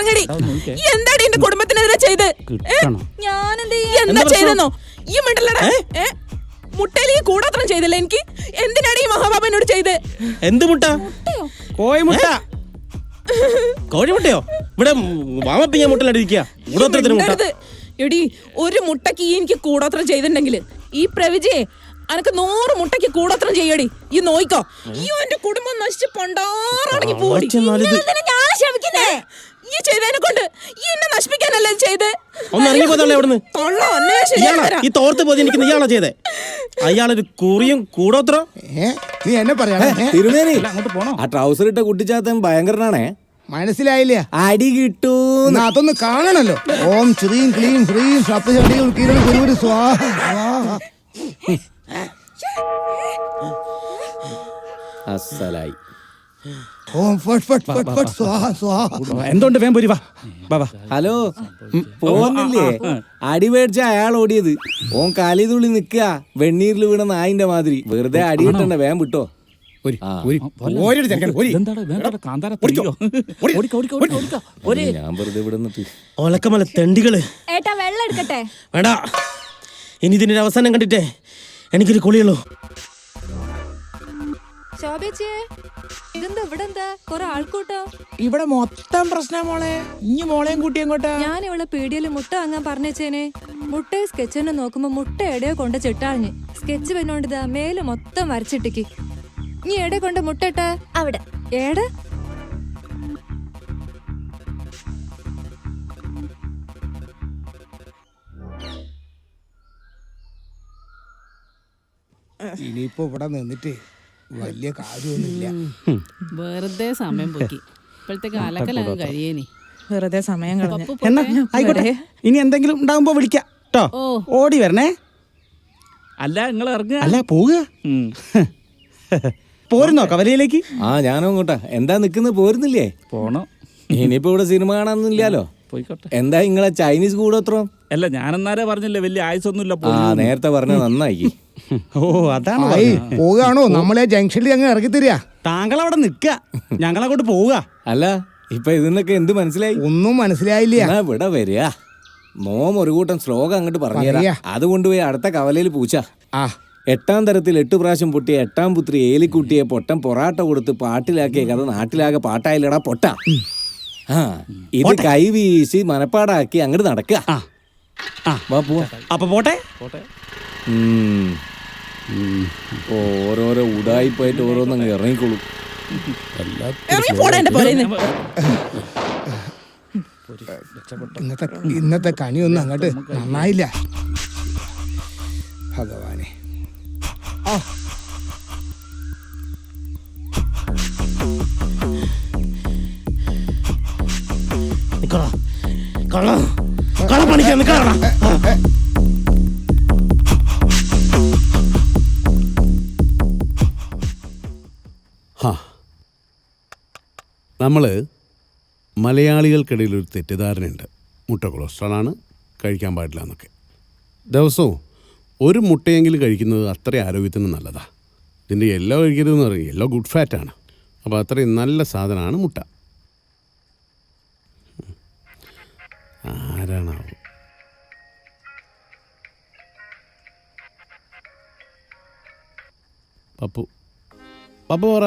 ഇറങ്ങടി. എന്താടി എന്റെ കുടുംബത്തിനെതിരെ ചെയ്ത്? എന്താ ചെയ്തെന്നോ? ഈ മിണ്ടല്ലടാ. മുട്ടയിൽ ഈ കൂടോത്രം ചെയ്തല്ലേ എനിക്ക്? എന്തിനാണ് ഈ മഹാബാബനോട് ചെയ്ത്? എന്ത് മുട്ട? കോഴിമുട്ട. കോഴിമുട്ടയോ? ഇവിടെ വാമപ്പിഞ്ഞ മുട്ട. എടി, ഒരു മുട്ടക്ക് ഈ എനിക്ക് കൂടോത്രം ചെയ്തിട്ടുണ്ടെങ്കിൽ ഈ പ്രവിജയെ അനക്ക് 100 മുട്ടയ്ക്ക് കൂടോത്രം ചെയ്യടി. ഈ നോയിക്കോ, ഈ എന്റെ കുടുംബം നശിച്ച് പണ്ടാറടങ്ങി പോയി. ഈ ചെയ്തതിനെ കൊണ്ട് ഈ എന്നെ നശിപ്പിക്കാനല്ലേ ചെയ്ത്? ഈ തോർത്ത് പോയി നിൽക്കുന്ന ഇയാളാ ചെയ്തേ. അയാളൊരു കുറിയും കൂടോത്രം. നീ എന്നെ പറയാ തിരുമേനി, ആ ട്രൗസർ ഇട്ട കുട്ടിച്ചാത്തൻ ഭയങ്കരനാണേ. മനസ്സിലായില്ല? അടി കിട്ടൂ. അതൊന്ന് കാണണല്ലോ. ഓം ശ്രീം ക്ലീം ശ്രീം സപ്തചണ്ഡീ സ്വാഹ. അസലായി. ഓം ഫട്ട് ഫട്ട് ഫട്ട് ഫട്ട് സ്വാഹ സ്വാഹ. എന്തുകൊണ്ട് വേം പോരി വാ. ഹലോ, പോന്നില്ലേ? അടി മേടിച്ച അയാൾ ഓടിയത്. ഓൻ കാലിതുള്ളി നിക്കുക, വെണ്ണീരിൽ വീണ നായിന്റെ മാതിരി. വെറുതെ അടി കിട്ടണ്ട, വേം വിട്ടോ. ഞാൻ വെറുതെ വിടുന്നിട്ട് ഒലക്കമല തെണ്ടികള്. വെള്ളം എടുക്കട്ടെ? വേടാ, ഇനി ഇതിന്റെ അവസാനം കണ്ടിട്ടേ എനിക്കൊരു കുളിയുള്ളൂ. ഇവിടെ മൊത്തം പ്രശ്നം മോളെ. ഇനി മോളെയും കൂട്ടി എങ്ങോട്ടാ? ഞാൻ ഇവിടെ പീടിയയില് മുട്ട വാങ്ങാൻ പറഞ്ഞേച്ചേനെ. മുട്ടയും സ്കെച്ചിനെ നോക്കുമ്പോ മുട്ട എടയോ കൊണ്ട് ചിട്ടാഴിഞ്ഞ് സ്കെച്ച് പെണ്ണോണ്ടിതാ മേല് മൊത്തം വരച്ചിട്ടിക്ക്. നീ എടെ കൊണ്ട് മുട്ട അവിടെ ഏടെ? ഇനിയിപ്പോ ഇവിടെ നിന്നിട്ട് വലിയ കാര്യമൊന്നുമില്ല. വെറുതെ സമയം പോക്കി. ഇപ്പോഴത്തേക്ക് അലക്കലങ്ങ് കഴിയേനി. വെറുതെ സമയം കളഞ്ഞു. എന്നാ ആയിക്കോട്ടെ, ഇനി എന്തെങ്കിലും ഉണ്ടാകുമ്പോ വിളിക്കാം ട്ടോ. ഓടി വരണേ. അല്ല, നിങ്ങൾ ഇറങ്ങുക. അല്ല, പോവുക. പോരുന്നോ കവലയിലേക്ക്? ഞാനോ അങ്ങോട്ടാ. എന്താ നിക്കുന്നത്? പോരുന്നില്ലേ? പോണോ? ഇനിയിപ്പോ ഇവിടെ സിനിമ കാണാനൊന്നുമില്ലല്ലോ. പോയിക്കോട്ടെ. എന്താ നിങ്ങളെ ചൈനീസ് കൂടോത്രം? അല്ല, ഞാനെന്നാരേ പറഞ്ഞില്ലേ വലിയ ആയുസൊന്നുമില്ല. നേരത്തെ പറഞ്ഞ നന്നായി. ഓ, അതാണ് പോവുകയാണോ? നമ്മളെ ജംഗ്ഷനിൽ അങ്ങ് ഇറക്കി തരിക. താങ്കൾ അവിടെ നിക്ക, ഞങ്ങളങ്ങോട്ട് പോവുക. അല്ല, ഇപ്പൊ ഇതിന്നൊക്കെ എന്ത് മനസ്സിലായി? ഒന്നും മനസ്സിലായില്ല. ഇവിടെ വരിക. മോം ഒരു കൂട്ടം ശ്ലോകം അങ്ങോട്ട് പറഞ്ഞുതരാ. അത് കൊണ്ടുപോയി അടുത്ത കവലയിൽ പൂച്ച. 8ാം തരത്തിൽ 8 പ്രാവശ്യം പൊട്ടിയ 8ാം പുത്രി ഏലിക്കുട്ടിയെ പൊട്ടൻ പൊറാട്ട കൊടുത്ത് പാട്ടിലാക്കിയ കഥ നാട്ടിലാകെ പാട്ടായില്ലടാ പൊട്ട. ഇത് കൈ വീശി മനപ്പാടാക്കി അങ്ങോട്ട് നടക്കുക. അപ്പൊ പോട്ടെ. ഓരോരോ ഉടായിപ്പായിട്ട് ഓരോന്നങ്ങ് ഇറങ്ങിക്കോളും. ഇന്നത്തെ കണിയൊന്നും അങ്ങോട്ട് നന്നായില്ല. ഭഗവാനെ. നമ്മൾ മലയാളികൾക്കിടയിൽ ഒരു തെറ്റിദ്ധാരണയുണ്ട്. മുട്ട കൊളസ്ട്രോളാണ്, കഴിക്കാൻ പാടില്ല എന്നൊക്കെ. ദിവസവും ഒരു മുട്ടയെങ്കിലും കഴിക്കുന്നത് അത്ര ആരോഗ്യത്തിന് നല്ലതാണ്. ഇതിൻ്റെ യെല്ലോ കഴിക്കരുതെന്ന് പറയും. യെല്ലോ ഗുഡ് ഫാറ്റാണ്. അപ്പോൾ അത്രയും നല്ല സാധനമാണ് മുട്ട. ആരാണാവും? പപ്പു പപ്പു പറ,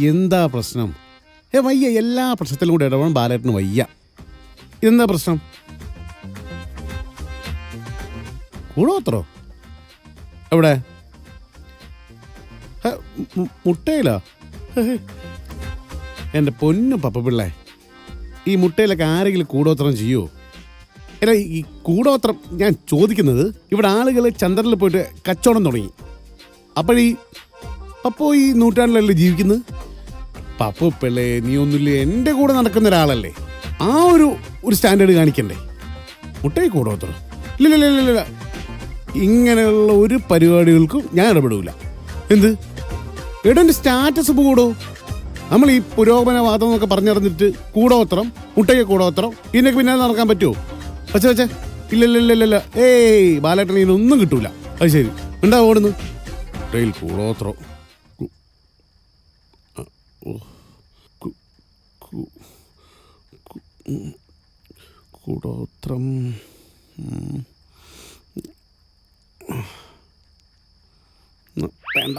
എന്താ പ്രശ്നം? വയ്യ, എല്ലാ പ്രശ്നത്തിലും കൂടെ ഇടപെടാൻ ബാലേട്ടന് വയ്യ. ഇതെന്താ പ്രശ്നം? കൂടോത്രോ? എവിടെ? മുട്ടയിലോ? എൻ്റെ പൊന്നു പപ്പ പിള്ളേ, ഈ മുട്ടയിലൊക്കെ ആരെങ്കിലും കൂടോത്രം ചെയ്യുമോ? അല്ല, ഈ കൂടോത്രം ഞാൻ ചോദിക്കുന്നത്, ഇവിടെ ആളുകൾ ചന്ദ്രനിൽ പോയിട്ട് കച്ചവടം തുടങ്ങി. അപ്പോഴീ പപ്പു ഈ നൂറ്റാണ്ടിലല്ലേ ജീവിക്കുന്നത്? പപ്പു പിള്ളേ, നീ ഒന്നുമില്ല, എൻ്റെ കൂടെ നടക്കുന്ന ഒരാളല്ലേ, ആ ഒരു സ്റ്റാൻഡേർഡ് കാണിക്കണ്ടേ? മുട്ടയിൽ കൂടോത്രം ഇല്ല. ഇങ്ങനെയുള്ള ഒരു പരിപാടികൾക്കും ഞാൻ ഇടപെടില്ല. എന്ത് എടൻ്റെ സ്റ്റാറ്റസ് കൂടോ? നമ്മൾ ഈ പുരോഗമനവാദം എന്നൊക്കെ പറഞ്ഞിറങ്ങിട്ട് കൂടോത്രം, മുട്ടയ്ക്ക് കൂടോത്രം, ഇതിനൊക്കെ പിന്നാലെ നടക്കാൻ പറ്റുമോ? വെച്ചേ ഇല്ല. ഏയ് ബാലേട്ടൻ ഇതിനൊന്നും കിട്ടൂല. അത് ശരി, എന്താ ഓടുന്നു? മുട്ടയിൽ കൂടോത്രം. കൂടോത്രം വേണ്ട